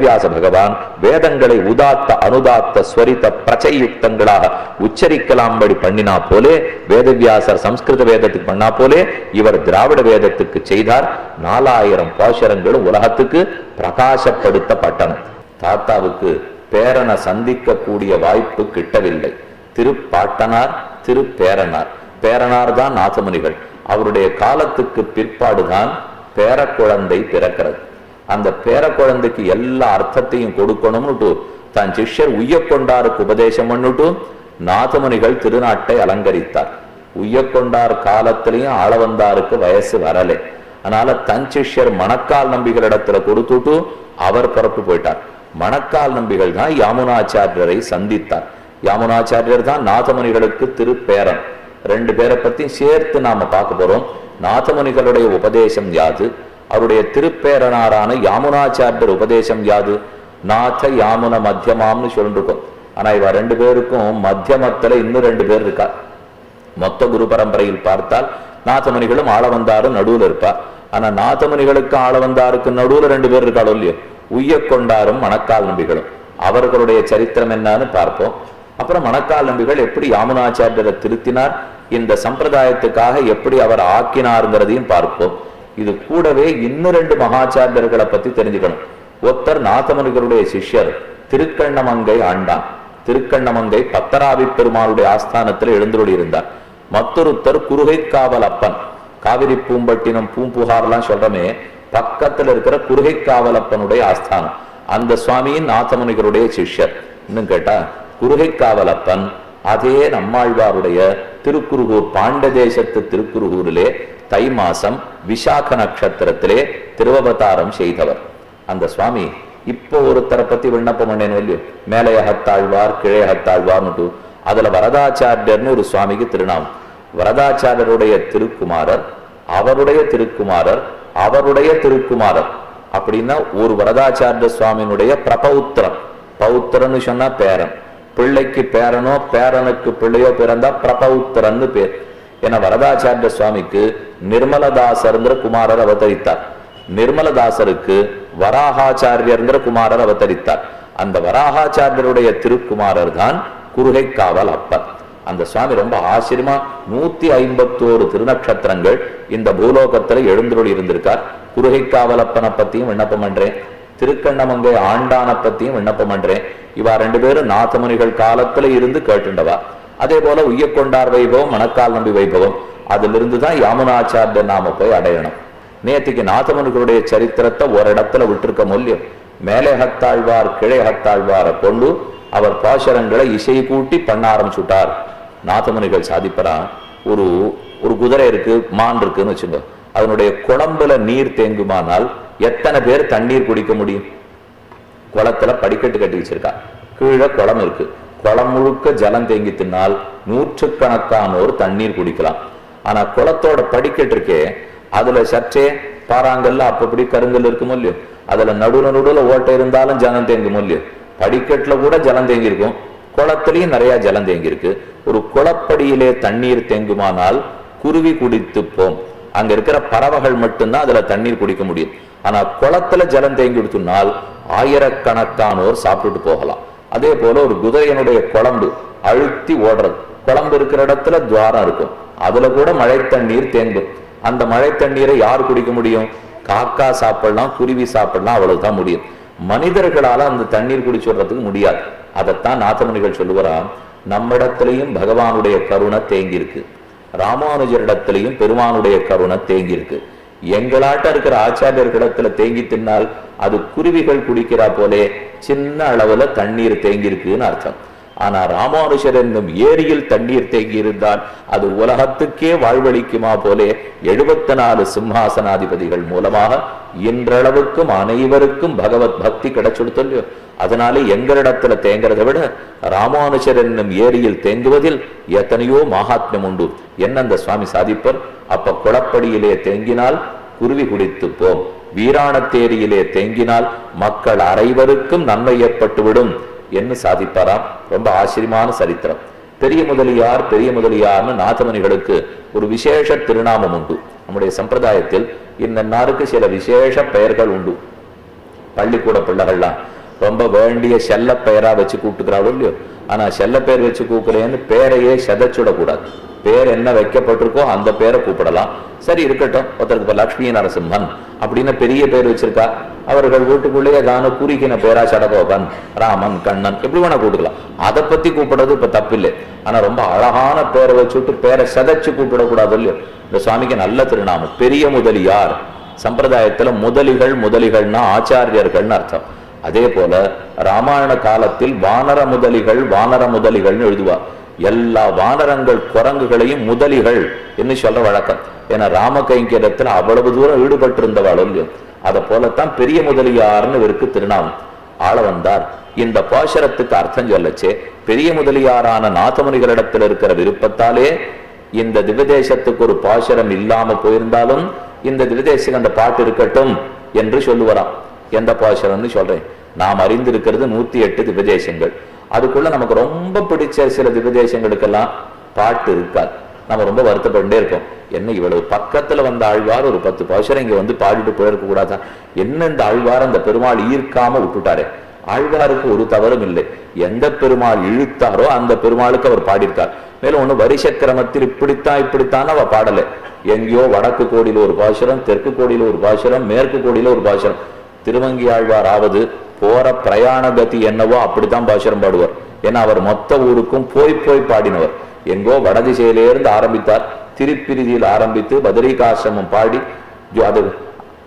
வேதவியாச பகவான் வேதங்களை உதாத்த அனுதாத்த ஸ்வரித பிரச்சயுக்தங்களாக உச்சரிக்கலாம்படி பண்ணினா போலே, வேதவியாசர் சம்ஸ்கிருத வேதத்துக்கு பண்ணா போலே இவர் திராவிட வேதத்துக்கு செய்தார். 4000 பாசுரங்களும் உலகத்துக்கு பிரகாசப்படுத்தப்பட்டன. தாத்தாவுக்கு பேரனை சந்திக்க கூடிய வாய்ப்பு கிட்டவில்லை. திருப்பாட்டனார், திருப்பேரனார். பேரனார் தான் நாதமுனிகள். அவருடைய காலத்துக்கு பிற்பாடுதான் பேர குழந்தை பிறக்கிறது. அந்த பேர குழந்தைக்கு எல்லா அர்த்தத்தையும் கொடுக்கணும்னுட்டு தன் சிஷ்யர் உய்யக்கொண்டாருக்கு உபதேசம் பண்ணிட்டு நாதமுனிகள் திருநாட்டை அலங்கரித்தார். உய்யக்கொண்டார் காலத்திலையும் ஆளவந்தாருக்கு வயசு வரலை. அதனால தன் சிஷ்யர் மணக்கால் நம்பிகளிடத்துல கொடுத்துட்டு அவர் புறப்பு போயிட்டார். மணக்கால் நம்பிகள் தான் யாமுனாச்சாரியரை சந்தித்தார். யாமுனாச்சாரியர் தான் நாதமுனிகளுக்கு திருப்பேரன். 2 பேரை பத்தி சேர்த்து நாம பார்க்க போறோம். நாதமுனிகளுடைய உபதேசம் யாது? அவருடைய திருப்பேரனாரான யாமுனாச்சாரியர் உபதேசம் யாது? நாத யாமுன மத்தியமாம்னு சொல்லிருக்கோம். ஆனா இவ 2 பேருக்கும் மத்தியமத்துல இன்னும் 2 பேர் இருக்கா. மொத்த குரு பரம்பரையில் பார்த்தால் நாதமுனிகளும் ஆளவந்தாரும் நடுவில் இருப்பா. ஆனா நாதமுனிகளுக்கு ஆளவந்தாருக்கு நடுவில் 2 பேர் இருக்காளோ இல்லையோ, உய்யக்கொண்டாரும் மணக்கால் நம்பிகளும். அவர்களுடைய சரித்திரம் என்னன்னு பார்ப்போம். அப்புறம் மணக்கால் நம்பிகள் எப்படி யாமுனாச்சாரியரை திருத்தினார், இந்த சம்பிரதாயத்துக்காக எப்படி அவர் ஆக்கினாருங்கிறதையும் பார்ப்போம். இது கூடவே இன்னும் 2 மகாச்சாரியர்களை பத்தி தெரிஞ்சுக்கணும். ஒருத்தர் நாதமுனிகளுடைய சிஷ்யர் திருக்கண்ணமங்கை ஆண்டான். திருக்கண்ணமங்கை பத்தராவி பெருமாளுடைய ஆஸ்தானத்தில் எழுந்தருளி இருந்தார். மற்றொருத்தர் குருகைக்காவல் அப்பன். காவிரி பூம்பட்டினம் பூம்புகார்லாம் சொல்றமே, பக்கத்துல இருக்கிற குருகைக்காவலப்பனுடைய ஆஸ்தானம். அந்த சுவாமியின் நாதமுனிகளுடைய சிஷ்யர். இன்னும் கேட்டா குருகைக்காவலப்பன் அதே நம்மாழ்வாருடைய திருக்குருகூர் பாண்டதேசத்து திருக்குருகூரிலே தை மாசம் விசாக நட்சத்திரத்திலே திருவவதாரம் செய்தவர். அந்த சுவாமி இப்போ ஒருத்தரை பத்தி விண்ணப்பம் பண்ணேன்னு இல்லையோ, மேலையகத்தாழ்வார் கிழையகத்தாழ்வார்னு. அதுல வரதாச்சாரியர்னு ஒரு சுவாமிக்கு திருநாமம். வரதாச்சாரியருடைய திருக்குமாரர், அவருடைய திருக்குமாரர், அவருடைய திருக்குமாரர் அப்படின்னா ஒரு வரதாச்சாரிய சுவாமியினுடைய பிரபௌத்திரன். பௌத்திரன்னு சொன்னா பேரன். பிள்ளைக்கு பேரனோ பேரனுக்கு பிள்ளையோ பிறந்தா பிரபௌத்திரன்னு பேர். ஏன்னா வரதாச்சாரிய சுவாமிக்கு நிர்மலதாசர்ங்கிற குமாரர் அவதரித்தார். நிர்மலதாசருக்கு வராகாச்சாரியர்ங்கிற குமாரர் அவதரித்தார். அந்த வராகாச்சாரியருடைய திருக்குமாரர் தான் குருகைக்காவல் அப்பர். அந்த சுவாமி ரொம்ப ஆச்சரியமா 151 திருநக்ஷத்திரங்கள் இந்த பூலோகத்துல எழுந்தருளி இருந்திருக்கார். குருகைக்காவலப்பனை பத்தியும் விண்ணப்பம் பண்றேன், திருக்கண்ணமங்கை ஆண்டான பத்தியும் விண்ணப்பம் பண்றேன். இவா 2 பேரும் நாதமுனிகள் காலத்துல இருந்து கேட்டுண்டவா. அதே போல உய்யக்கொண்டார் வைபவம், மணக்கால் நம்பி வைபவம், அதுல இருந்துதான் யாமுனாச்சாரிய நாம போய் அடையணும். நேற்றுக்கு நாதமுனிகளுடைய சரித்திரத்தை ஒரு இடத்துல விட்டுருக்க மூல்யம். மேலேகத்தாழ்வார் கிழையகத்தாழ்வாரை கொண்டு அவர் பாசுரங்களை இசை கூட்டி பண்ண ஆரம்பிச்சுட்டார். நாதமுனிகள் சாதிப்பரா, ஒரு குதிரை இருக்கு, மான் இருக்குன்னு வச்சுங்க. அதனுடைய குழம்புல நீர் தேங்குமானால் எத்தனை பேர் தண்ணீர் குடிக்க முடியும்? குளத்துல படிக்கட்டு கட்டி வச்சிருக்கா, கீழே குளம் இருக்கு, குளம் முழுக்க ஜலம் தேங்கி தின்னால் 100கணக்கானோர் தண்ணீர் குடிக்கலாம். ஆனா குளத்தோட படிக்கட்டு இருக்கே, அதுல சற்றே பாறாங்கல்ல அப்படி கருங்கல் இருக்குமோ இல்லையோ, அதுல நடுவுல ஓட்டை இருந்தாலும் ஜலம் தேங்குமோ இல்லையோ. படிக்கட்டுல கூட ஜலம் தேங்கி இருக்கும், குளத்திலையும் நிறைய ஜலம் தேங்கி இருக்கு. ஒரு குளப்படியிலே தண்ணீர் தேங்குமானால் குருவி குடித்து போம். அங்க இருக்கிற பறவைகள் மட்டும்தான் அதுல தண்ணீர் குடிக்க முடியும். ஆனா குளத்துல ஜலம் தேங்கி விடுத்துனால் ஆயிரக்கணக்கானோர் சாப்பிட்டுட்டு போகலாம். அதே போல ஒரு குதிரையனுடைய குழம்பு அழுத்தி ஓடுறது, குழம்பு இருக்கிற இடத்துல துவாரம் இருக்கும், அதுல கூட மழை தண்ணீர் தேங்கும். அந்த மழை தண்ணீரை யார் குடிக்க முடியும்? காக்கா சாப்பிடலாம், குருவி சாப்பிடலாம், அவ்வளவுதான் முடியும். மனிதர்களால அந்த தண்ணீர் குடிச்சுடுறதுக்கு முடியாது. அதைத்தான் நாதமுனிகள் சொல்லுவாரா, நம்மிடத்திலையும் பகவானுடைய கருணை தேங்கி இருக்கு, ராமானுஜரிடத்திலையும் பெருமானுடைய கருணை தேங்கி இருக்கு. எங்களாட்ட இருக்கிற ஆச்சாரியர்களிடத்துல தேங்கி தின்னால் அது குருவிகள் குடிக்கிறா போலே சின்ன அளவுல தண்ணீர் தேங்கி இருக்குன்னு அர்த்தம். ஆனா ராமானுஜர் என்னும் ஏரியில் தண்ணீர் தேங்கி இருந்தால் அது உலகத்துக்கே வாழ்வழிக்குமா போலே 74 சிம்ஹாசனாதிபதிகள் மூலமாக இன்றளவுக்கும் அனைவருக்கும் பகவத் பக்தி கிடைச்சுடுத்தோ. அதனாலே எங்களிடத்துல தேங்கிறத விட ராமானுஜர் என்னும் ஏரியில் தேங்குவதில் எத்தனையோ மகாத்மியம் உண்டு. என்ன அந்த சுவாமி சாதிப்பர், அப்ப குளப்படியிலே தேங்கினால் குருவி குடித்து போம், வீராணத்தேரியிலே தேங்கினால் மக்கள் அனைவருக்கும் நன்மை ஏற்பட்டுவிடும் என்று சாதிப்பாராம். ரொம்ப ஆச்சரியமான சரித்திரம். பெரிய முதலியார்னு நாதமுனிகளுக்கு ஒரு விசேஷ திருநாமம் உண்டு. நம்முடைய சம்பிரதாயத்தில் இந்த நாருக்கு சில விசேஷ பெயர்கள் உண்டு. பள்ளிக்கூட பிள்ளைகள்லாம் ரொம்ப வேண்டிய செல்ல பெயரா வச்சு கூப்பிட்டுக்கிறாளோ இல்லையோ, ஆனா செல்ல பேர் வச்சு கூப்பிடுறேன்னு பேரையே செதச்சுடக்கூடாது. பேர் என்ன வைக்கப்பட்டிருக்கோ அந்த பேரை கூப்பிடலாம். சரி இருக்கட்டும், ஒருத்தருக்கு இப்ப லட்சுமி நரசிம்மன் அப்படின்னு பெரிய பேர் வச்சிருக்கா, அவர்கள் வீட்டுக்குள்ளேயே தானே குறுகின பேரா சடகோபன், ராமன், கண்ணன் எப்படி வேணா கூப்பிடலாம். அதை பத்தி கூப்பிடுறது இப்ப தப்பில்லை. ஆனா ரொம்ப அழகான பேரை வச்சுட்டு பேரை செதைச்சு கூப்பிடக்கூடாது இல்லையோ. இந்த சுவாமிக்கு நல்ல திருநாமம் பெரிய முதலியார். சம்பிரதாயத்துல முதலிகள்னா ஆச்சாரியர்கள்னு அர்த்தம். அதே போல ராமாயண காலத்தில் வானர முதலிகள்னு எழுதுவா. எல்லா வானரங்கள் குரங்குகளையும் முதலிகள் என்று சொல்ற வழக்கம். ஏன்னா ராம கைங்கரியத்துல அவ்வளவு தூரம் ஈடுபட்டு இருந்தவாள் இல்லையோ. அதை போலத்தான் பெரிய முதலியார்னு இவருக்கு திருநாமம். ஆள வந்தார். இந்த பாசுரத்துக்கு அர்த்தம் சொல்லச்சே, பெரிய முதலியாரான நாதமுனிகளிடத்தில் இருக்கிற விருப்பத்தாலே இந்த திவ்யதேசத்துக்கு ஒரு பாசுரம் இல்லாம போயிருந்தாலும் இந்த திவ்யதேசம் அந்த பாட்டு இருக்கட்டும் என்று சொல்லுவாராம். எந்த பாசுரம்னு சொல்றேன். நாம் அறிந்திருக்கிறது 108 திவ்யதேசங்கள். அதுக்குள்ள நமக்கு ரொம்ப பிடிச்ச சில திவ்யதேசங்களுக்கெல்லாம் பாட்டு இருக்காது. நம்ம ரொம்ப வருத்தப்பட்டே இருக்கோம். என்ன இவ்வளவு பக்கத்துல வந்த ஆழ்வார் ஒரு 10 பாசுரம் இங்க வந்து பாடிட்டு போயிருக்க கூடாதான்? என்ன இந்த ஆழ்வார் அந்த பெருமாள் ஈர்க்காம விட்டுட்டாரே. ஆழ்வாருக்கு ஒரு தவறும் இல்லை. எந்த பெருமாள் இழுத்தாரோ அந்த பெருமாளுக்கு அவர் பாடியிருக்கார். மேலும் ஒண்ணு வரிச கிரமத்தில் இப்படித்தான் அவ பாடலை. எங்கேயோ வடக்கு கோடியில ஒரு பாசுரம், தெற்கு கோடியில ஒரு பாசுரம், மேற்கு கோடியில ஒரு பாசுரம். திருமங்கி ஆழ்வார் ஆவது போற பிரயாண கதி என்னவோ அப்படித்தான் பாசுரம் பாடுவார். ஏன்னா அவர் மொத்த ஊருக்கும் போய் பாடினவர். எங்கோ வடதிசையிலிருந்து ஆரம்பித்தார், திருப்பிரிதியில் ஆரம்பித்து பத்ரிகாசிரமம் பாடி, அது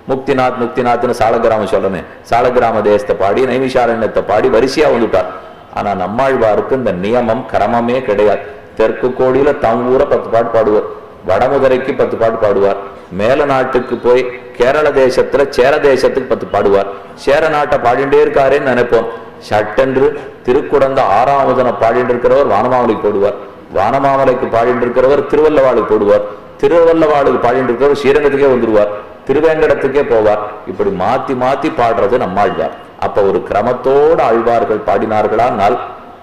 முக்திநாத்னு சாலகிராமம் சொல்றமே, சாலகிராம தேசத்தை பாடி, நைமிஷாரண்யத்தை பாடி வரிசையா வந்துட்டார். ஆனா நம்மாழ்வாருக்கு இந்த நியமம் கிரமமே கிடையாது. தெற்கு கோடியில தம் ஊரை 10 பாட்டு பாடுவார், வடமுதரைக்கு 10 பாட்டு பாடுவார், மேல நாட்டுக்கு போய் கேரள தேசத்துல சேர தேசத்துக்கு 10 பாடுவார். சேர நாட்டை பாடிண்டே இருக்காருன்னு நினைப்போம். சட்டென்று திருக்குடந்த 6ஆவதனை பாடிட்டு இருக்கிறவர் வானமாமலைக்கு போடுவார், வானமாமலைக்கு பாடிட்டு இருக்கிறவர் திருவல்லவாளுக்கு போடுவார், திருவல்லவாளுக்கு பாடிட்டு இருக்கிறவர் ஸ்ரீரங்கத்துக்கே வந்துடுவார், திருவேங்கடத்துக்கே போவார். இப்படி மாத்தி பாடுறது நம்மாழ்வார். அப்ப ஒரு கிரமத்தோடு ஆழ்வார்கள் பாடினார்களானால்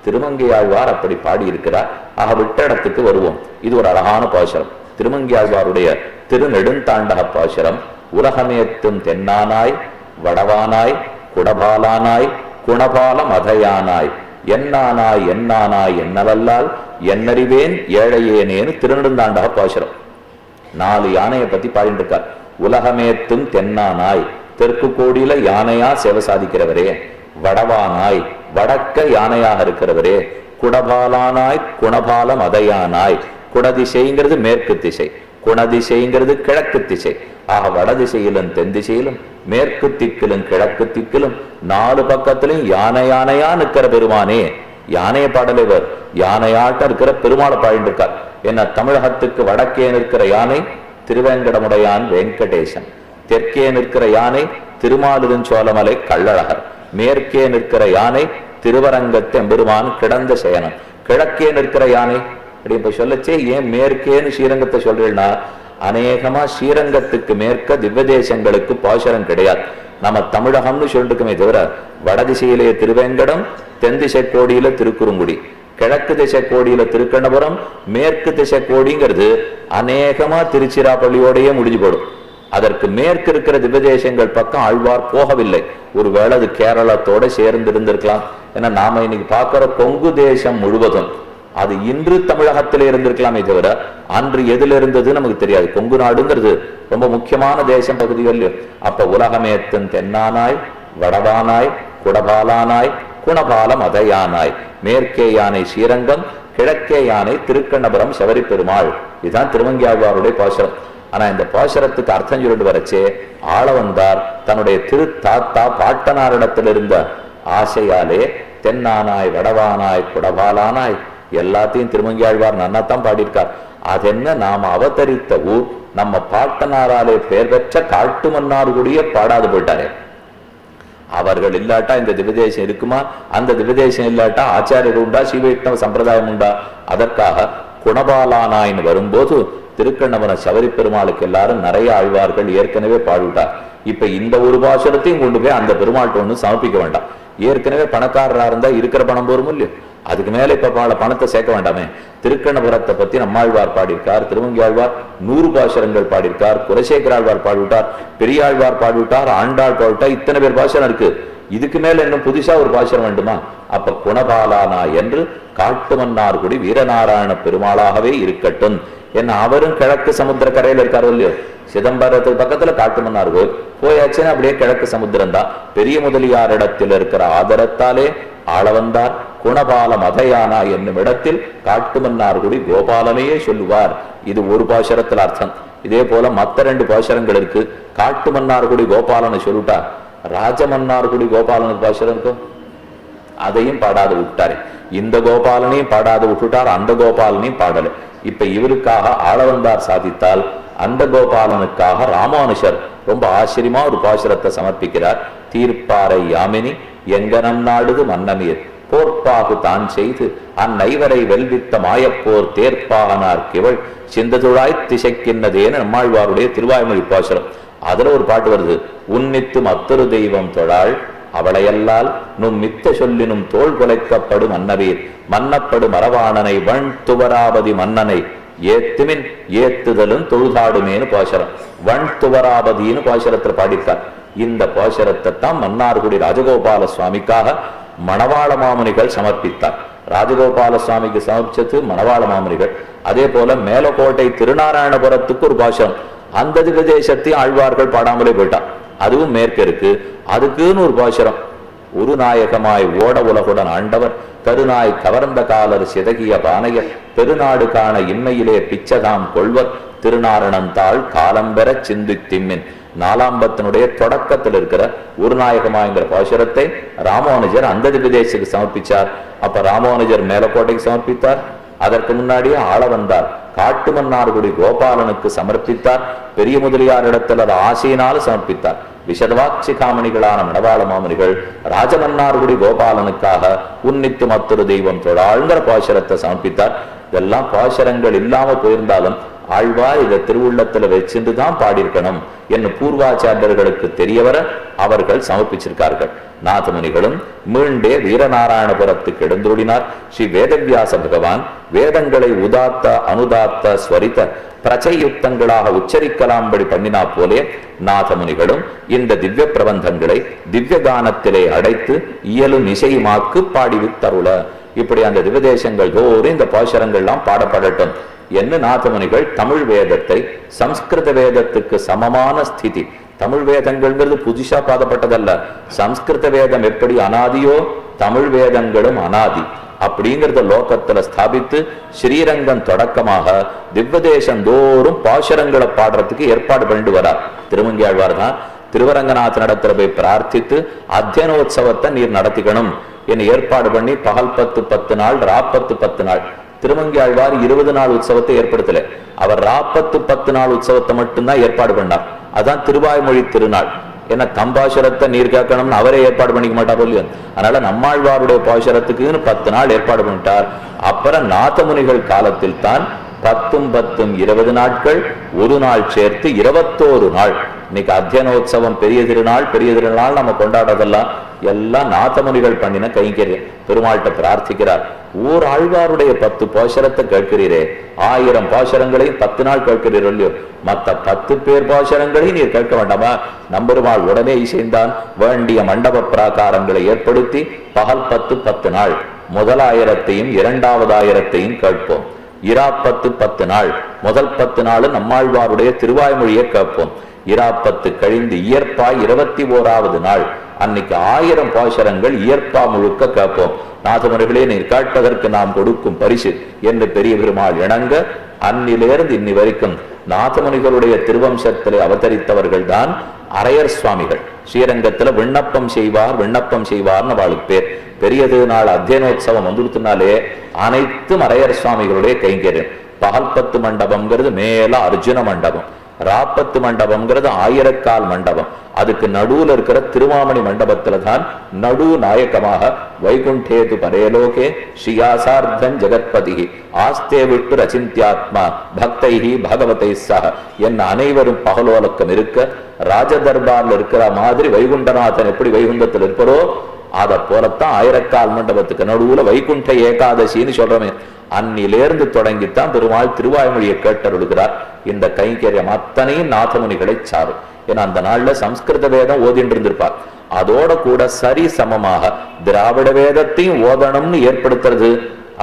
திருமங்கை ஆழ்வார் அப்படி பாடி இருக்கிறார். ஆக விட்ட இடத்துக்கு வருவோம். இது ஒரு அழகான பாசுரம். திருமங்கை ஆழ்வாருடைய திருநெடுந்தாண்டக பாசுரம். உலகமேத்தும் தென்னானாய் வடவானாய் குடபாலானாய் குணபால மதையானாய் என்னானாய் என்னவல்லால் என்னறிவேன் ஏழையேனேன்னு திருநெடுந்தாண்டக பாசுரம். 4 யானையை பத்தி பாடிட்டு இருக்கார். உலகமேத்தும் தென்னானாய், தெற்கு கோடியில யானையா சேவை சாதிக்கிறவரே. வடவானாய், வடக்க யானையாக இருக்கிறவரே. குடபாலானாய் குணபால மதையானாய், குடதிசைங்கிறது மேற்கு திசை, குணதிசைங்கிறது கிழக்கு திசை. ஆக வடதிசையிலும் தென் திசையிலும் மேற்கு திக்கிலும் கிழக்கு திக்கிலும் 4 பக்கத்திலும் யானையா நிற்கிற பெருமானே. யானைய பாடலைவர் யானையாட்ட இருக்கிற பெருமாளை பாடிட்டு இருக்கார். என்ன தமிழகத்துக்கு வடக்கே நிற்கிற யானை திருவேங்கடமுடையான் வெங்கடேசன், தெற்கே நிற்கிற யானை திருமாலிருஞ்சோலமலை கள்ளழகர், மேற்கே நிற்கிற யானை திருவரங்கத்து எம்பெருமான் கிடந்த சேனன், கிழக்கே நிற்கிற யானை அப்படி இப்ப சொல்லச்சே. ஏன் மேற்கேன்னு ஸ்ரீரங்கத்தை சொல்றேன்னா, அநேகமா ஸ்ரீரங்கத்துக்கு மேற்க திவ்யதேசங்களுக்கு பாசுரம் கிடையாது. நம்ம தமிழகம்னு சொல்லிட்டுக்குமே தவிர வடதிசையிலேயே திருவேங்கடம், தென் திசை கோடியில திருக்குறுங்குடி, கிழக்கு திசை கோடியில திருக்கண்ணபுரம், மேற்கு திசை கோடிங்கிறது அநேகமா திருச்சிராப்பள்ளியோடையே முடிஞ்சு போடும். அதற்கு மேற்கு இருக்கிற திவ்யதேசங்கள் பக்கம் ஆழ்வார் போகவில்லை. ஒருவேளை அது கேரளத்தோட சேர்ந்து இருந்திருக்கலாம். ஏன்னா நாம இன்னைக்கு பார்க்கிற கொங்கு தேசம் முழுவதும் அது இன்று தமிழகத்திலே இருந்திருக்கலாமே தவிர அன்று எதுல இருந்தது நமக்கு தெரியாது. கொங்கு நாடுங்கிறது ரொம்ப முக்கியமான தேசம் பகுதிகள். அப்ப உலகமேத்தன் தென்னானாய் வடவானாய் குடபாலானாய் குணபால மதையானாய், மேற்கே யானை ஸ்ரீரங்கம், கிழக்கே யானை திருக்கண்ணபுரம் சபரி பெருமாள். இதுதான் திருமங்கியாழ்வாருடைய பாசுரம். ஆனா இந்த பாசுரத்துக்கு அர்த்தம் சொல்லிட்டு வரச்சே ஆள வந்தார் தன்னுடைய திரு தாத்தா பாட்டனாரிடத்தில் இருந்த ஆசையாலே தென்னானாய் வடவானாய் குடபாலானாய் எல்லாத்தையும் திருமங்கியாழ்வார் நன்னாத்தான் பாடியிருக்கார். அது என்ன, நாம அவதரித்த ஊர், நம்ம பாட்டனாராலே பெயர் பெற்ற காட்டு மன்னார் கூடிய பாடாது போயிட்டாரே. அவர்கள் இல்லாட்டா இந்த திவ்யதேசம் இருக்குமா? அந்த திவ்யதேசம் இல்லாட்டா ஆச்சாரியர் உண்டா? ஸ்ரீவைஷ்ணவ சம்பிரதாயம் உண்டா? அதற்காக குணபாலானாயின்னு வரும்போது திருக்கண்ணபுர சபரி பெருமாளுக்கு எல்லாரும் நிறைய ஆழ்வார்கள் ஏற்கனவே பாடிவிட்டார். இப்ப இந்த ஒரு பாசுரத்தையும் கொண்டு போய் அந்த பெருமாள்கிட்ட ஒண்ணு சமர்ப்பிக்க வேண்டாம். ஏற்கனவே பணக்காரரா இருந்தா இருக்கிற பணம் போரும் இல்லையோ, அதுக்கு மேல இப்ப பணத்தை சேர்க்க வேண்டாமே. திருக்கண்ணபுரத்தை பத்தி நம்மாழ்வார் பாடியிருக்கார், திருமங்கியாழ்வார் 100 பாசுரங்கள் பாடியிருக்கார், குலசேகராழ்வார் பாடிவிட்டார், பெரியாழ்வார் பாடிவிட்டார், ஆண்டாள் பாடிவிட்டார். இத்தனை பேர் பாசுரம் இருக்கு. இதுக்கு மேல இன்னும் புதுசா ஒரு பாசுரம் வேண்டுமா? அப்ப குணபாலானா என்று காட்டுமன்னார்குடி வீரநாராயண பெருமாளாகவே இருக்கட்டும் என்ன. அவரும் கிழக்கு சமுத்திர கரையில இருக்காரோ இல்லையோ, சிதம்பரத்துக்கு பக்கத்துல காட்டுமன்னார் கோயில் போயாச்சுன்னா அப்படியே கிழக்கு சமுத்திரம் தான். பெரிய முதலியாரிடத்தில் இருக்கிற ஆதரத்தாலே ஆள வந்தார். குணபால மதையானா என்னும் இடத்தில் காட்டுமன்னார்குடி கோபாலனையே சொல்லுவார். இது ஒரு பாசுரத்தில் அர்த்தம். இதே போல மற்ற 2 பாசுரங்கள் இருக்கு. காட்டுமன்னார்குடி கோபாலனை சொல்லிட்டா ராஜமன்னார்குடி கோபாலனுக்கு பாசுரம் இருக்கும், அதையும் பாடாத விட்டாரு. இந்த கோபாலனையும் பாடாத விட்டுட்டார், அந்த கோபாலனையும் பாடல. இப்ப இவருக்காக ஆளவந்தார் சாதித்தால் அந்த கோபாலனுக்காக ராமானுஷர் ரொம்ப ஆச்சரியமா ஒரு பாசுரத்தை சமர்ப்பிக்கிறார். தீர்ப்பாறை யாமினி எங்கனம் நாடுது மன்னமீர் போர்ப்பாகு தான் செய்து அந்நைவரை வெல்வித்த மாயப்போர் தேர்ப்பாகனார் கிவள் சிந்ததுழாய் திசைக்கின்னதேன்னு நம்மாழ்வாருடைய திருவாய்மொழி பாசுரம். அதுல ஒரு பாட்டு வருது. உன்னித்து மற்றொரு தெய்வம் தொழாள் அவளையல்லால் நும் மித்த சொல்லினும் தோல் கொலைக்கப்படும் மன்னவீர் மன்னப்படு மரவாணனை வண் துவராபதி மன்னனை ஏத்துமின் ஏத்துதலும் தொழுதாடுமேனு பாசுரம். வண் துவராபதினு பாசுரத்துல பாடித்தார். இந்த பாசுரத்தை தான் மன்னார்குடி ராஜகோபால சுவாமிக்காக மணவாள மாமுனிகள் சமர்ப்பித்தார். ராஜகோபால சுவாமிக்கு சமர்ப்பிச்சது மணவாள மாமுனிகள். அதே போல மேலக்கோட்டை திருநாராயணபுரத்துக்கு ஒரு பாசுரம். அந்த திவ்யதேசத்தையும் ஆழ்வார்கள் பாடாமலே போயிட்டான். அதுவும் மேற்க இருக்கு. அதுக்குன்னு ஒரு பாசுரம். ஒரு நாயகமாய் ஓட உலகுடன் ஆண்டவர் கருநாய் கவர்ந்த காலர் சிதகிய பானையர் பெருநாடு காண இன்மையிலே பிச்சதாம் கொள்வர் திருநாரணந்தாள் காலம்பெற சிந்து திம்மின். 4ஆம்பத்தினுடைய தொடக்கத்தில் இருக்கிற ஒரு நாயகமாங்கிற பாசுரத்தை ராமானுஜர் அந்த திவ்யதேசத்துக்கு சமர்ப்பிச்சார். அப்ப ராமானுஜர் மேலக்கோட்டைக்கு சமர்ப்பித்தார். அதற்கு முன்னாடியே ஆள வந்தார். காட்டுமன்னார்குடி கோபாலனுக்கு சமர்ப்பித்தார். பெரிய முதலியாரிடத்தில் அது ஆசையினால் சமர்ப்பித்தார். விஷதவாட்சி காமணிகளான மணவாள மாமுனிகள் ராஜமன்னார்குடி கோபாலனுக்காக உன்னித்து மற்றொரு தெய்வம் தொழாழ்ங்கிற பாசுரத்தை சமர்ப்பித்தார். இதெல்லாம் பாசுரங்கள் இல்லாம போயிருந்தாலும் ஆழ்வார் இதை திருவுள்ளத்துல வச்சுட்டு தான் பாடியிருக்கணும் என்று பூர்வாச்சாரியர்களுக்கு தெரியவர அவர்கள் சமர்ப்பிச்சிருக்கார்கள். நாதமுனிகளும் மீண்டே வீரநாராயணபுரத்துக்கு எழுந்துடினார். ஸ்ரீ வேதவியாச பகவான் வேதங்களை உதாத்த அனுதாத்த ஸ்வரித்த பிரச்சயுக்தங்களாக உச்சரிக்கலாம்படி பண்ணினா போலே நாதமுனிகளும் இந்த திவ்ய பிரபந்தங்களை திவ்ய கானத்திலே அடைத்து இயலும் இசையுமாக்கு பாடிவித்தருள. இப்படி அந்த திவ்யதேசங்கள் தோறும் இந்த பாசுரங்கள்லாம் பாடப்படட்டும் என்று நாதமுனிகள் தமிழ் வேதத்தை சம்ஸ்கிருத வேதத்துக்கு சமமான ஸ்திதி. தமிழ் வேதங்கள்ங்கிறது புதுசா பாதப்பட்டதல்ல. சம்ஸ்கிருத வேதம் எப்படி அனாதியோ தமிழ் வேதங்களும் அனாதி அப்படிங்கிறத லோகத்துல ஸ்தாபித்து ஸ்ரீரங்கம் தொடக்கமாக திவ்யதேசம் தோறும் பாசுரங்களை பாடுறதுக்கு ஏற்பாடு பண்ணிட்டு வரார். திருமங்கியாழ்வார் தான் திருவரங்கநாத நடத்துல போய் பிரார்த்தித்து அத்தியனோத்சவத்தை நீர் நடத்திக்கணும் என்று ஏற்பாடு பண்ணி பகல் 10 நாள் ராப்பத்து 10 நாள். திருமங்கியாழ்வார் 20 நாள் உற்சவத்தை ஏற்படுத்தல. அவர் ராப்பத்து 10 நாள் உற்சவத்தை மட்டும்தான் ஏற்பாடு பண்ணார். அதான் திருவாய்மொழி திருநாள். ஏன்னா தம்பாசுரத்தை நீர் கேட்கணும்னு அவரே ஏற்பாடு பண்ணிக்க மாட்டார் இல்லையா. அதனால நம்மாழ்வாருடைய பாசுரத்துக்குன்னு 10 நாள் ஏற்பாடு பண்ணிட்டார். அப்புறம் நாதமுனிகள் காலத்தில் தான் 10 20 நாட்கள், ஒரு நாள் சேர்த்து 21 நாள். இன்னைக்கு அத்தியனோத்சவம் பெரிய திருநாள் நம்ம கொண்டாடுறதெல்லாம் எல்லாம் நாதமுனிகள் பண்ணின கைங்கரியம். பெருமாள்கிட்ட பிரார்த்திக்கிறார். ஓர் ஆழ்வாருடைய 10 பாசுரத்தை கேட்கிறீரே, 1000 பாசுரங்களையும் 10 நாள் கேட்கிறீர் இல்லையோ, மற்ற 10 பேர் பாசுரங்களையும் நீர் கேட்க வேண்டாமா? நம்பெருமாள் உடனே இசைந்தான். வேண்டிய மண்டப பிராகாரங்களை ஏற்படுத்தி பகல் 10 நாள் முதல் 1000ஐயும் 2வது 1000ஐயும் கேட்போம். இராப்பத்து 10 நாள் முதல் 10 நாள் நம்மாழ்வாருடைய திருவாய்மொழியை கேட்போம். இராப்பத்து கழிந்து இயற்பாய் 21வது நாள் அன்னைக்கு 1000 பாசுரங்கள் இயற்பா முழுக்க கேட்போம். நாதமுனிகளே நீர் கேட்பதற்கு நாம் கொடுக்கும் பரிசு என்று பெரிய பெருமாள் இணங்க அன்னிலிருந்து இன்னி வரைக்கும் நாதமுனிகளுடைய திருவம்சத்திலே அவதரித்தவர்கள் தான் அரையர் சுவாமிகள். ஸ்ரீரங்கத்துல விண்ணப்பம் செய்வார்னு அவளுக்கு பேர். பெரிய திருநாள் அத்தியனோத்சவம் வந்துடுத்துனாலே அனைத்தும் அரையர் சுவாமிகளுடைய கைங்கரியம். பகல் 10 மண்டபம்ங்கிறது மேல அர்ஜுன மண்டபம், ராப்பத்து மண்டபம்ங்கிறது 1000 கால் மண்டபம். அதுக்கு நடுவுல இருக்கிற திருமாமணி மண்டபத்துல தான் நடு நாயக்கமாக வைகுண்டேது பரேலோகே ஸ்ரீயாசார்த்தன் ஜெகத்பதி ஆஸ்தே விட்டு ரச்சிந்தியாத்மா பக்தைஹி பகவதை சக என்ன அனைவரும் பகலோலக்கம் இருக்க ராஜதர்பார்ல இருக்கிற மாதிரி வைகுண்டநாதன் எப்படி வைகுண்டத்தில் இருப்பாரோ அதை போலத்தான் ஆயிரக்கால் மண்டபத்துக்கு நடுவுல வைகுண்ட ஏகாதசின்னு சொல்றோமே, அன்னிலேருந்து தொடங்கித்தான் பெருமாள் திருவாய்மொழியை கேட்டருளுகிறார். இந்த கைங்கரியம் அத்தனையும் நாதமுனிகளை சாரும். ஏன்னா அந்த நாள்ல சம்ஸ்கிருத வேதம் ஓதிட்டு இருந்திருப்பார். அதோட கூட சரி சமமாக திராவிட வேதத்தையும் ஓதணும்னு ஏற்படுத்துறது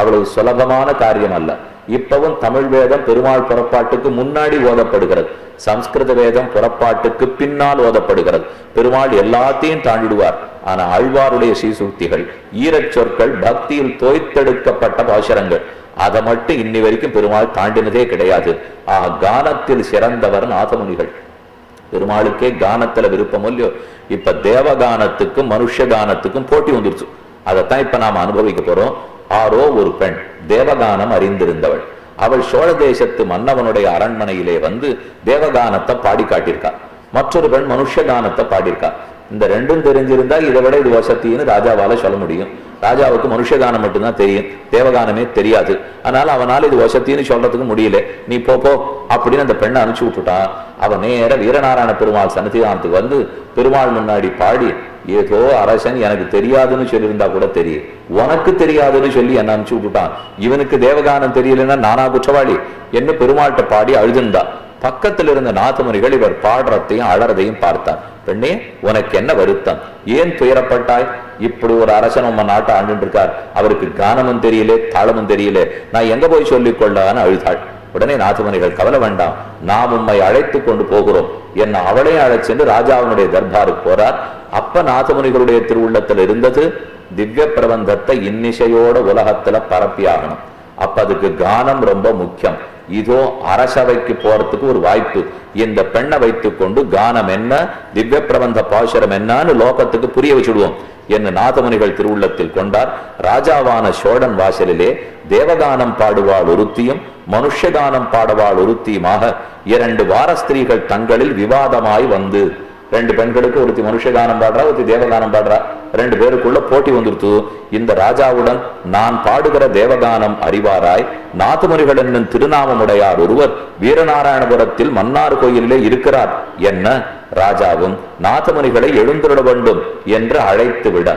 அவ்வளவு சுலபமான காரியம் அல்ல. இப்பவும் தமிழ் வேதம் பெருமாள் புறப்பாட்டுக்கு முன்னாடி ஓதப்படுகிறது, சம்ஸ்கிருத வேதம் புறப்பாட்டுக்கு பின்னால் ஓதப்படுகிறது. பெருமாள் எல்லாத்தையும் தாண்டிடுவார். ஆனா ஆழ்வாருடைய சீசூக்திகள், ஈரச் சொற்கள், பக்தியில் தோய்த்தெடுக்கப்பட்ட பாசுரங்கள், அதை மட்டும் இன்னி வரைக்கும் பெருமாள் தாண்டினதே கிடையாது. கானத்தில் சிறந்தவர் நாதமுனிகள். பெருமாளுக்கே கானத்துல விருப்பம் இல்லையோ, இப்ப தேவகானத்துக்கும் மனுஷ கானத்துக்கும் போட்டி வந்துருச்சு. அதைத்தான் இப்ப நாம அனுபவிக்க போறோம். ஆரோ ஒரு பெண் தேவகானம் அறிந்திருந்தவள். அவள் சோழ தேசத்து மன்னவனுடைய அரண்மனையிலே வந்து தேவகானத்தை பாடி காட்டியிருக்கா. மற்றொரு பெண் மனுஷ கானத்தை பாடியிருக்கா. இந்த ரெண்டும் தெரிஞ்சிருந்தா இதை விட இது வசத்தின்னு ராஜாவால சொல்ல முடியும். ராஜாவுக்கு மனுஷகானம் மட்டும்தான் தெரியும், தேவகானமே தெரியாது. அதனால அவனால இது வசத்தின்னு சொல்றதுக்கு முடியல. நீ போ அப்படின்னு அந்த பெண்ணை அனுப்பிச்சு விட்டுட்டான். அவன் நேர வீரநாராயண பெருமாள் சன்னிதானத்துக்கு வந்து பெருமாள் முன்னாடி பாடி, ஏதோ அரசன் எனக்கு தெரியாதுன்னு சொல்லியிருந்தா கூட தெரியும், உனக்கு தெரியாதுன்னு சொல்லி என்ன அனுப்பிச்சு விட்டுட்டான். இவனுக்கு தேவகானம் தெரியலன்னா நானா குற்றவாளி என்ன பெருமாள்கிட்ட பாடி அழுதுண்டா. பக்கத்தில் இருந்த நாதமுனிகள் இவர் பாடுறதையும் அழறதையும் பார்த்தார். பெண்ணே, உனக்கு என்ன வருத்தம், ஏன் துயரப்பட்டாய்? இப்படி ஒரு அரசன் நம்ம நாட்டை ஆண்டு இருக்கார், அவருக்கு கானமும் தெரியல தாளமும் தெரியல, நான் எங்க போய் சொல்லிக் கொள்ளான்னு அழுதாள். உடனே நாதமுனிகள், கவலை வேண்டாம், நாம் உம்மை அழைத்து கொண்டு போகிறோம் என்ன அவளையும் அழைச்சென்று ராஜாவினுடைய தர்பாருக்கு போறார். அப்ப நாதமுனிகளுடைய திருவுள்ளத்துல இருந்தது திவ்ய பிரபந்தத்தை இன்னிசையோட உலகத்துல பரப்பியாகணும். அப்ப அதுக்கு கானம் ரொம்ப முக்கியம். இதோ அரசவைக்கு போறதுக்கு ஒரு வாய்ப்பு. இந்த பெண்ணை வைத்துக் கொண்டு கானம் என்ன, திவ்ய பிரபந்த பாசுரம் என்னன்னு லோகத்துக்கு புரிய வச்சுடுவோம் என்று நாதமுனிகள் திருவுள்ளத்தில் கொண்டார். ராஜாவான சோழன் வாசலிலே தேவகானம் பாடுவாள் ஒருத்தியும் மனுஷகானம் பாடுவாள் ஒருத்தியுமாக இரண்டு வாரஸ்திரீகள் தங்களில் விவாதமாய் வந்து, ரெண்டு பெண்களுக்கு ஒருத்தி மனுஷகானம் பாடுறா, ஒருத்தி தேவகானம் பாடுறா. ரெண்டு பேருக்குள்ள போட்டி வந்துருத்து. இந்த ராஜாவுடன் நான் பாடுகிற தேவகானம் அறிவாராய், நாதமுனிகள் என்னும் திருநாமமுடையார் ஒருவர் வீரநாராயணபுரத்தில் மன்னார் கோயிலிலே இருக்கிறார் என்ன. ராஜாவும் நாதமுனிகளை எழுந்துவிட வேண்டும் என்று அழைத்து விட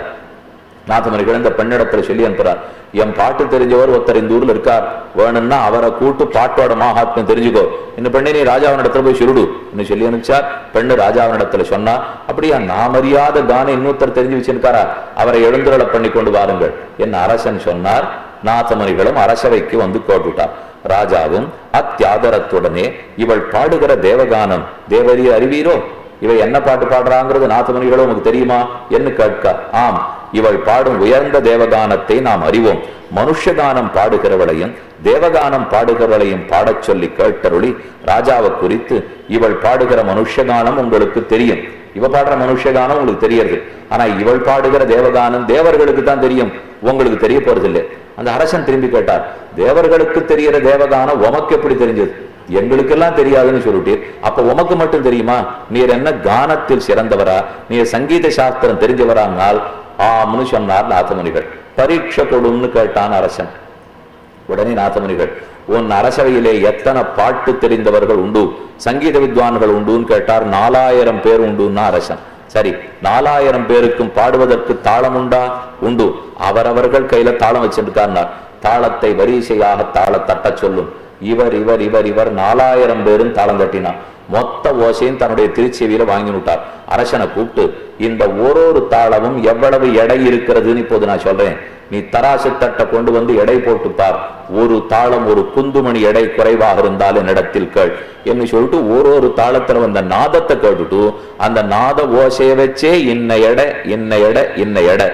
நாதமுனிகள் இந்த பெண்ணிடத்துல சொல்லி அனுப்புறார். என் பாட்டு தெரிஞ்சவர் ஒருத்தர் இந்த ஊர்ல இருக்கார், வேணும்னா அவரை கூட்டு பாட்டோட மகாத்மியம் தெரிஞ்சுக்கோ. இந்த பெண்ணை நீ ராஜாவினிடத்துல போய் சுருடு என்று சொல்லி அனுப்பிச்சார். பெண்ணு ராஜாவினிடத்துல சொன்னா, அப்படியா நாம் அறியாத கானம் இன்னொருத்தர் தெரிஞ்சு வச்சிருக்காரா, அவரை எழுந்துருள பண்ணி கொண்டு வாருங்கள் என்ன அரசன் சொன்னார். நாதமுனிகளும் அரசவைக்கு வந்து கோட்டுட்டார். ராஜாவும் அத்தியாதரத்துடனே இவள் பாடுகிற தேவகானம் தேவரிய அறிவீரோ, இவை என்ன பாட்டு பாடுறாங்கிறது நாதமுனிகளும் உங்களுக்கு தெரியுமா என்று கேட்க, ஆம், இவள் பாடும் உயர்ந்த தேவகானத்தை நாம் அறிவோம். மனுஷகானம் பாடுகிறவளையும் தேவகானம் பாடுகிறவளையும் பாடச் சொல்லி கேட்டருளி ராஜாவை குறித்து, இவள் பாடுகிற மனுஷகானம் உங்களுக்கு தெரியும், இவ பாடுற மனுஷகானம் உங்களுக்கு தெரியறது, ஆனா இவள் பாடுகிற தேவகானம் தேவர்களுக்கு தான் தெரியும், உங்களுக்கு தெரிய போறதில்லை. அந்த அரசன் திரும்பி கேட்டார், தேவர்களுக்கு தெரிகிற தேவகானம் உமக்கு எப்படி தெரிஞ்சது? எங்களுக்கெல்லாம் தெரியாதுன்னு சொல்லிட்டு, அப்ப உமக்கு மட்டும் தெரியுமா? நீர் என்ன கானத்தில் சிறந்தவரா, நீர் சங்கீத சாஸ்திரம் தெரிஞ்சவரானால் ஆம்னு சொன்னார் நாதமுனிகள். பரீட்சை கொடுன்னு கேட்டான் அரசன். உடனே நாதமுனிகள், உன் அரசவையிலே எத்தனை பாட்டு தெரிந்தவர்கள் உண்டு, சங்கீத வித்வான்கள் உண்டுன்னு கேட்டார். 4000 பேர் உண்டுன்னா அரசன். சரி, 4000 பேருக்கும் பாடுவதற்கு தாளம் உண்டா? உண்டு. அவரவர்கள் கையில தாளம் வச்சிருக்கார். தாளத்தை வரிசையாக தாள தட்ட சொல்லும். இவர் இவர் இவர் இவர் 4000 பேரும் தாளம் தட்டினார். மொத்த ஓசையும் தன்னுடைய திருச்செவியில வாங்கி விட்டார். அரசனை கூப்பிட்டு, இந்த ஒரு தாளமும் எவ்வளவு எடை இருக்கிறதுன்னு இப்போது நான் சொல்றேன், நீ தராசு தட்டை கொண்டு வந்து எடை போட்டுப்பார். ஒரு தாளம் ஒரு குந்துமணி எடை குறைவாக இருந்தால் என்னிடத்தில் கேள் என்று சொல்லிட்டு ஒரு தாளத்துல வந்த நாதத்தை கேட்டுட்டு அந்த நாத ஓசையை வச்சே இன்ன எடை இன்ன எடை இன்ன எடை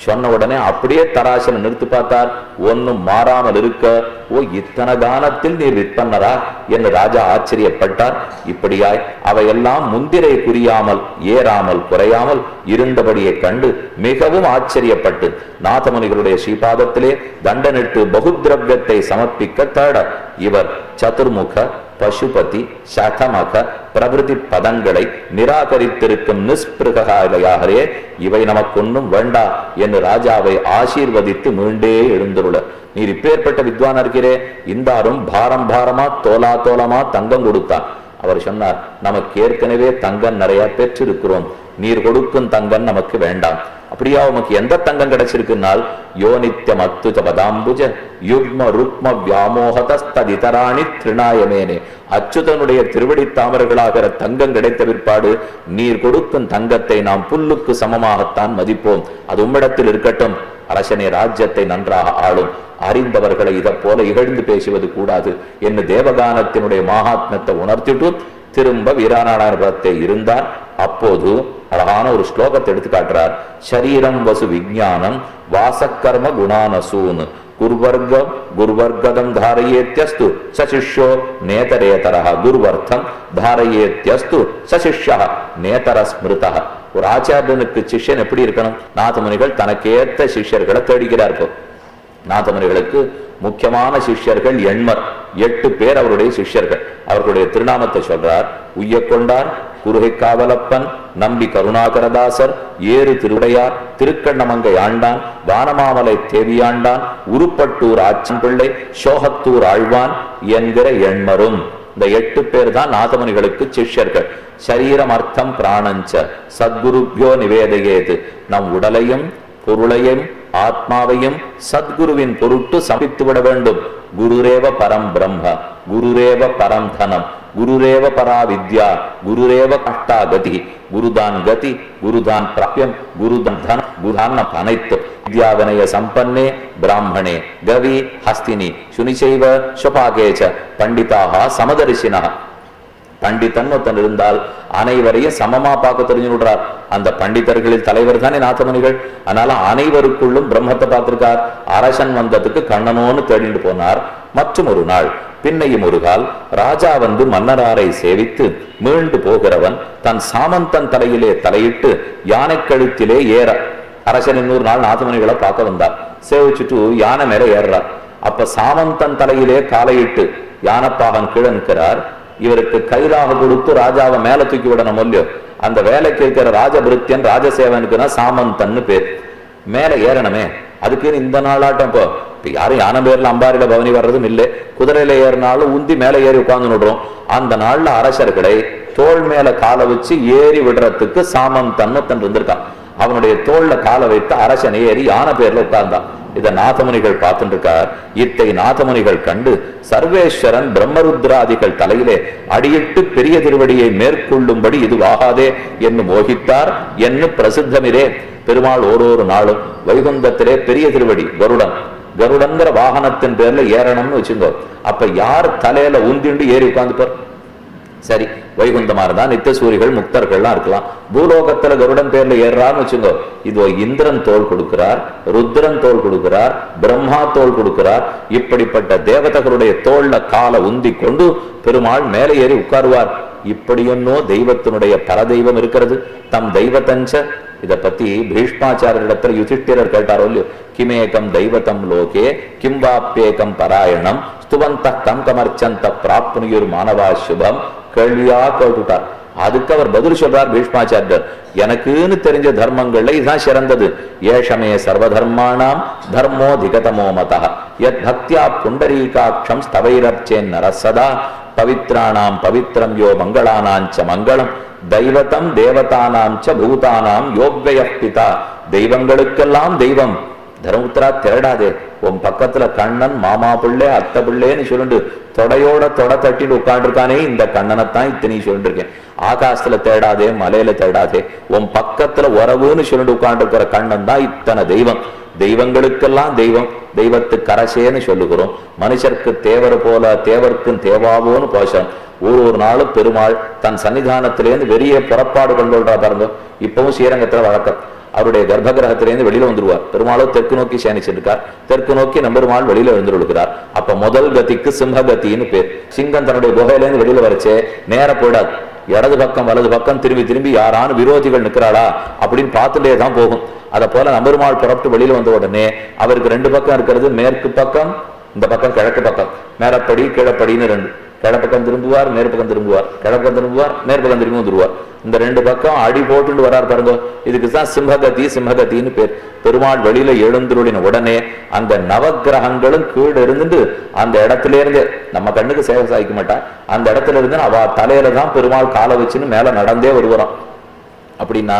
சொன்ன உடனே அப்படியே தராசனை நிறுத்தி பார்த்தார். ஒன்னும் மாறாமல் இருக்க, ஓ இத்தனை கானத்தில் நீர் விற்பனரா என்று ராஜா ஆச்சரியப்பட்டார். இப்படியாய் அவையெல்லாம் முந்திரை குறியாமல் ஏறாமல் குறையாமல் இருந்தபடியை கண்டு மிகவும் ஆச்சரியப்பட்டு நாதமுனிகளுடைய ஸ்ரீபாதத்திலே தண்டனிட்டு பகுத்ரவியத்தை சமர்ப்பிக்க தேட இவர் சதுர்முக பசுபதி சதமக பிரபிருதி பதங்களை நிராகரித்திருக்கும் நிஸ்பிருகாலையாகவே இவை நமக்கு ஒன்றும் வேண்டா என்று ராஜாவை ஆசீர்வதித்து மீண்டே எழுந்துள்ள, நீர் இப்பேற்பட்ட வித்வான் இருக்கிறே, இந்தாரும் பாரம் பாரமா தோலா தோலமா தங்கம் கொடுத்தான். அவர் சொன்னார், நமக்கு ஏற்கனவே தங்கம் நிறைய பெற்றிருக்கிறோம், நீர் கொடுக்கும் தங்கம் நமக்கு வேண்டாம். அப்படியா உமக்கு எந்த தங்கம் கிடைச்சிருக்குன்னால் யோனித்யம் அத்துஜ பதாம்புஜ யுக்ம ருக்ம வியாமோகதஸ்ததிதராணி திருநாயமேனே. அச்சுதனுடைய திருவடி தாமர்களாகிற தங்கம் கிடைத்த பிற்பாடு நீர் கொடுக்கும் தங்கத்தை நாம் புல்லுக்கு சமமாகத்தான் மதிப்போம். அது உம்மிடத்தில் இருக்கட்டும். அரசனே, ராஜ்யத்தை நன்றாக ஆளும். அறிந்தவர்களை இதை போல இகழ்ந்து பேசுவது கூடாது என்று தேவகானத்தினுடைய மகாத்மத்தை உணர்த்திட்டு திரும்ப வீராநாராயணபுரத்தை இருந்தார். அப்போது அழகான ஒரு ஸ்லோகத்தை எடுத்து காட்டுறார். சரீரம் வசு விஜானம் வாசக்கர்ம குணானசூன் குருவர்க்கம் குருவர்கதம் தாரயேத்யஸ்து சசிஷ்யோ நேதரேதரஹ குருவர்த்தம் தாரயேத்யஸ்து சசிஷ்யா நேதர ஸ்மிருதஹ. ஒரு ஆச்சாரியனுக்கு சிஷ்யன் எப்படி இருக்கணும்? நாதமுனிகள் தனக்கேற்ற சிஷ்யர்களை தேடுகிறார்கள். நாதமுனிகளுக்கு முக்கியமான சிஷ்யர்கள் 8 பேர் அவருடைய சிஷ்யர்கள். அவர்களுடைய திருநாமத்தை சொல்றார். உய்ய கொண்டார், குருகை காவலப்பன், நம்பி கருணாகரதாசர், ஏறு திருவுடையார், திருக்கண்ணமங்கை ஆண்டான், வானமாமலை தேவியாண்டான், உருப்பட்டூர் ஆச்சன் பிள்ளை, சோகத்தூர் ஆழ்வான் என்கிற 8. இந்த 8 பேர் தான் நாதமுனிகளுக்கு சிஷ்யர்கள். சரீரம் அர்த்தம் பிராணஞ்ச சத்குருப்யோ நிவேதையேது. நம் உடலையும் பொருளையும் ஆத்மாவையும் சத்குருவின் பொருட்டு சமைத்து விட வேண்டும். குருரேவ பரம் பிரம்ம, குருரேவ பரம் தனம், குருரேவ பரா வித்யா, குருரேவ கஷ்டா கதி. குருதான் கதி, குருதான் பிராப்யம், குருதான் தனம், குருதான் அனைத்து. வித்யாவினய சம்பன்னே பிராமணே கவி ஹஸ்தினி சுனிச்சைவ சுபாகேச்ச பண்டிதாக சமதரிசினா. பண்டிதன் ஒருத்தன் இருந்தால் அனைவரையும் சமமா பார்க்க தெரிஞ்சு விடுறார். அந்த பண்டிதர்களில் தலைவர் தானே நாதமுனிகள். அதனால அனைவருக்குள்ளும் பிரம்மத்தை பார்த்திருக்கார். அரசன் வந்ததுக்கு கண்ணனோன்னு தேடிட்டு போனார். மற்றும் ஒரு நாள் பின்னையும் ஒரு கால் ராஜா வந்து மன்னராரை சேவித்து மீண்டு போகிறவன் தன் சாமந்தன் தலையிலே தலையிட்டு யானை கழுத்திலே ஏற. அரசன் இன்னொரு நாள் நாதமுனிகளை பார்க்க வந்தார். சேவிச்சுட்டு யானை மேல ஏறுறார். அப்ப சாமந்தன் தலையிலே காலையிட்டு யானப்பாகன் கீழே நிற்கிறார். இவருக்கு கைலாக கொடுத்து ராஜாவை மேல தூக்கி விடணும் இல்லையோ. அந்த வேலைக்கு இருக்கிற ராஜபிருத்தியன் ராஜசேவனுக்குன்னா சாமந்தன்னு பேர். மேல ஏறணுமே, அதுக்கு இந்த நாளாட்டம். இப்போ யாரும் யானை பேர்ல அம்பாரில பவனி வர்றதும் இல்லை. குதிரையில ஏறினாலும் உந்தி மேல ஏறி உட்கார்ந்து விடுறோம். அந்த நாள்ல அரசர்களை தோல் மேல காலை வச்சு ஏறி விடுறதுக்கு சாமந்தன்னு தன் இருந்திருக்கான். அவனுடைய தோல்ல காலை வைத்து அரசனை ஏறி யானை பேர்ல உட்கார்ந்தான். இதை நாதமுனிகள் பார்த்துட்டு இருக்கார். இத்தை நாதமுனிகள் கண்டு சர்வேஸ்வரன் பிரம்மருத்ராதிகள் தலையிலே அடியிட்டு பெரிய திருவடியை மேற்கொள்ளும்படி இது ஆகாதே என்று மோகித்தார் என்று பிரசித்தமிரே. பெருமாள் ஓரொரு நாளும் வைகுந்தத்திலே பெரிய திருவடி கருடன், கருடங்கிற வாகனத்தின் பேர்ல ஏறணும்னு வச்சுங்கோ. அப்ப யார் தலையில உந்திண்டு ஏறி உட்கார்ந்துப்பார்? சரி, வைகுந்தமா இருந்தா நித்தியசூரிகள் முக்தர்கள்லாம் இருக்கலாம். பூலோகத்துல கருடன் பேர்ல ஏறான்னு வச்சுங்கோ. இதோ இந்திரன் தோல் கொடுக்கிறார், ருத்ரன் தோல் கொடுக்கிறார், பிரம்மா தோல் கொடுக்கிறார். இப்படிப்பட்ட தேவதகளுடைய தோல்ல காலை உந்தி கொண்டு பெருமாள் மேலே ஏறி உட்காருவார். இப்படியொன்னோ தெய்வத்தினுடைய பரதெய்வம் இருக்கிறது. தம் தெய்வத்தஞ்ச. இதை பத்தி பீஷ்மாச்சாரியரிடத்துல யுதிஷ்டிரர் கேட்டாரோ இல்லையோ. கிமேகம் தெய்வத்தம் லோகே கிம் வாப்பேகம் பராயணம் ஸ்துவந்த கம் கமர்ச்சந்த பிராப்னுயுர் மானவா சுபம். கேள்வியா கேட்டுட்டார். அதுக்கு அவர் பதில் சொல்றார் பீஷ்மாச்சாரியர். எனக்குன்னு தெரிஞ்ச தர்மங்கள்ல இதுதான் சிறந்தது. ஏஷமே சர்வதர்மாணாம் தர்மோ திகதமோ மதா யத் பக்தியா புண்டரீகாட்சம் ஸ்தவைரர்ச்சேன் நரசதா பவித்ராணாம் பவித்ரம் யோ மங்களானாஞ்ச மங்களம் தெய்வத்தம் தேவதானாம் ச பூதானாம் யோக்வய பிதா. தெய்வங்களுக்கெல்லாம் தெய்வம். தர்மபுத்திரா தேடாதே. உன் பக்கத்துல கண்ணன் மாமா பிள்ளை அத்தை பிள்ளைன்னு சொல்லிட்டு தொடையோட தொடை தட்டிட்டு உட்காந்துருக்கானே, இந்த கண்ணனைத்தான் இத்தனை சொல்லிட்டு இருக்கேன். ஆகாசத்துல தேடாதே, மலையில தேடாதே. உன் பக்கத்துல உறவுன்னு சொல்லிட்டு உட்காந்துருக்கிற கண்ணன் தான் இத்தனை தெய்வம். தெய்வங்களுக்கெல்லாம் தெய்வம். தெய்வத்துக்கு அரசேன்னு சொல்லுகிறோம். மனுஷருக்கு தேவர் போல தேவர்க்கும் தேவாவோன்னு போஷம். ஒரு நாளும் பெருமாள் தன் சன்னிதானத்திலேருந்து வெளியே புறப்பாடு கொண்டுள்றா பாருங்க. இப்பவும் ஸ்ரீரங்கத்துல வழக்கம். அவருடைய கர்ப்ப கிரகத்திலேருந்து வெளியில வந்துருவார். பெருமாளோ தெற்கு நோக்கி சேனிச்சிருக்கார். தெற்கு நோக்கி நம்பெருமாள் வெளியில எழுந்துருக்கிறார். அப்ப முதல் கதிக்கு சிம்மகத்தின்னு பேர். சிங்கம் தன்னுடைய குகையிலேருந்து வெளியில வரைச்சே நேர போயிடாது. இடது பக்கம் வலது பக்கம் திரும்பி திரும்பி யாரானு விரோதிகள் நிற்கிறாளா அப்படின்னு பார்த்துட்டே தான் போகும். அதை போல நம்பெருமாள் புறப்பட்டு வெளியில வந்த உடனே அவருக்கு 2 பக்கம் இருக்கிறது. மேற்கு பக்கம், இந்த பக்கம் கிழக்கு பக்கம். மேலப்படி கீழப்படின்னு 2. கிழப்பக்கம் திரும்புவார், மேற்பக்கம் திரும்புவார், கிழப்பக்கம் திரும்புவார், மேற்பக்கம் திரும்பி வந்துருவார். இந்த 2 பக்கம் அடி போட்டு வரார் பாருங்க. இதுக்குதான் சிம்மகதி, சிம்மகத்தின்னு பேர். பெருமாள் வெளியில எழுந்துருளின உடனே அந்த நவகிரகங்களும் கீழே இருந்துட்டு அந்த இடத்துல இருந்து நம்ம கண்ணுக்கு சேவை சாய்க்க மாட்டா. அந்த இடத்துல இருந்து அவ தலையில தான் பெருமாள் காலை வச்சுன்னு மேல நடந்தே வருவாராம். அப்படின்னா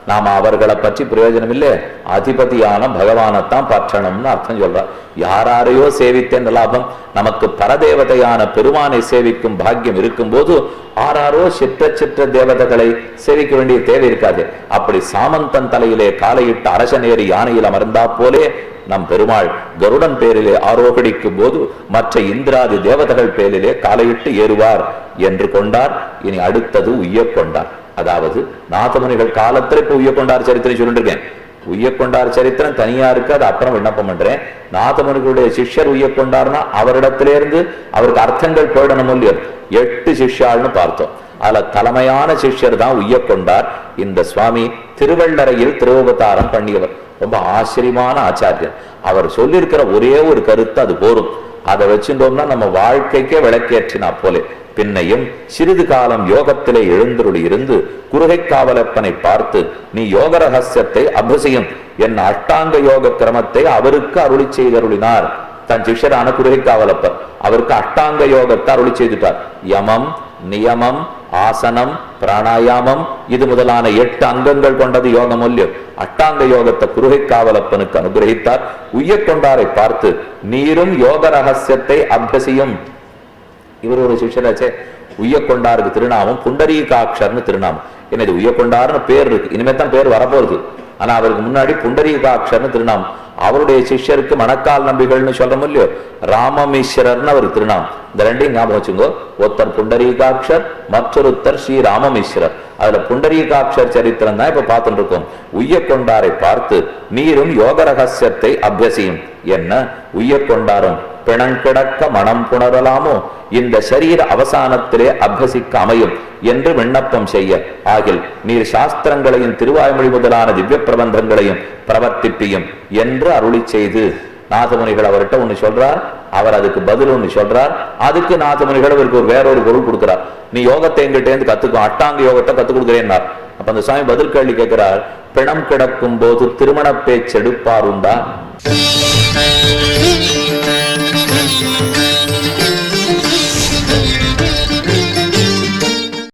நாம அவர்களை பற்றி பிரயோஜனம் இல்லை, அதிபதியான பகவானைத்தான் பற்றணும்னு அர்த்தம் சொல்றார். யாரையோ சேவித்தேன் லாபம், நமக்கு பரதேவதையான பெருமானை சேவிக்கும் பாக்கியம் இருக்கும் போது ஆறாரோ சிற்ற தேவதைகளை சேவிக்க வேண்டிய தேவை இருக்காது. அப்படி சாமந்தன் தலையிலே காலையிட்டு அரசநேரி யானையில் அமர்ந்தா போலே நம் பெருமாள் கருடன் பேரிலே ஆரோகடிக்கும் போது மற்ற இந்திராதி தேவதைகள் பேரிலே காலையிட்டு ஏறுவார் என்று கொண்டார். இனி அடுத்தது உய்ய கொண்டார். அதாவது நாதமுனிகள் காலத்துல இப்ப உய்ய கொண்டார் சரித்திரம் சொல்லிட்டு இருக்கேன். உய்ய கொண்டார் சரித்திரம் தனியா இருக்கு, அது அப்புறம் விண்ணப்பம் பண்றேன். நாதமுனிகளுடைய சிஷ்யர் உய்ய கொண்டார்னா அவரிடத்திலிருந்து அவருக்கு அர்த்தங்கள் போயிடணும் இல்லையோ. 8 சிஷ்யாள்னு பார்த்தோம். அதுல தலைமையான சிஷ்யர் தான் உய்ய கொண்டார். இந்த சுவாமி திருவள்ளரையில் திருவவதாரம் பண்ணியவர், ரொம்ப ஆச்சரியமான ஆச்சாரியர். அவர் சொல்லியிருக்கிற ஒரே ஒரு கருத்து அது போரும். அதை வச்சுட்டோம்னா நம்ம வாழ்க்கைக்கே விளக்கேற்றினா போலே. பின்னையும் சிறிது காலம் யோகத்திலே எழுந்தருளி இருந்து குருகை காவலப்பனை பார்த்து, நீ யோக ரகசியத்தை அபியசியும் என் அஷ்டாங்க யோக கிரமத்தை அவருக்கு அருளி செய்தருளினார். தன் சிஷ்யரான குருகை காவலப்பர் அவருக்கு அஷ்டாங்க யோகத்தை அருளி செய்துட்டார். யமம், நியமம், ஆசனம், பிராணாயாமம், இது முதலான 8 அங்கங்கள் கொண்டது யோகம் இல்லையோ. அஷ்டாங்க யோகத்தை குருகை காவலப்பனுக்கு அனுகிரகித்தார். உய்ய கொண்டாரை பார்த்து, நீரும் யோக ரகசியத்தை அபியசியும். இவர் ஒரு சிஷ்யராச்சே. உய்ய கொண்டாருக்கு திருநாமம் புண்டரீகாட்சர்னு திருநாமம். என்னது உய்ய கொண்டார்னு பேர் இருக்கு, இனிமே தான் பேர் வரப்போகுது. ஆனா அவருக்கு முன்னாடி புண்டரீகாட்சர்னு திருநாமம். அவருடைய சிஷ்யருக்கு மணக்கால் நம்பிகள்னு சொல்றோம் இல்லையோ, ராமமிஸ்ரர்னு அவருக்கு திருநாமம். இந்த ரெண்டையும் ஞாபகம் வச்சுங்கோ. ஒருத்தர் புண்டரீகாட்சர், மற்றொருத்தர் ஸ்ரீ ராமமிஸ்ரர். அதுல புண்டரீகாட்சர் சரித்திரம் தான் இப்ப பார்த்துட்டு இருக்கோம். உய்ய கொண்டாரை பார்த்து, நீரும் யோக ரகசியத்தை அபியசியும். என்ன உய்ய கொண்டாரும் பிணங்கிடக்க மனம் புணரலாமோ, இந்த சரீர அவசானத்திலே அபியசிக்க அமையும் என்று விண்ணப்பம் செய்ய ஆகில் நீர் சாஸ்திரங்களையும் திருவாய்மொழி முதலான திவ்ய பிரபந்தங்களையும் பிரவர்த்திப்பியும் என்று அருளி செய்து. நாதமுனிகள் அவர்கிட்ட ஒண்ணு சொல்றார், அவர் அதுக்கு பதில் ஒண்ணு சொல்றார். அதுக்கு நாதமுனிகள் அவருக்கு ஒரு வேறொரு பொருள் கொடுக்கிறார். நீ யோகத்தை எங்கிட்ட இருந்து கத்துக்கும், அஷ்டாங்க யோகத்தை கத்துக் கொடுக்குறேன்னார். அப்ப அந்த சுவாமி பதில் கேள்வி கேட்கிறார், பிணம் கிடக்கும் போது திருமண பேச்செடுப்பாருண்டா?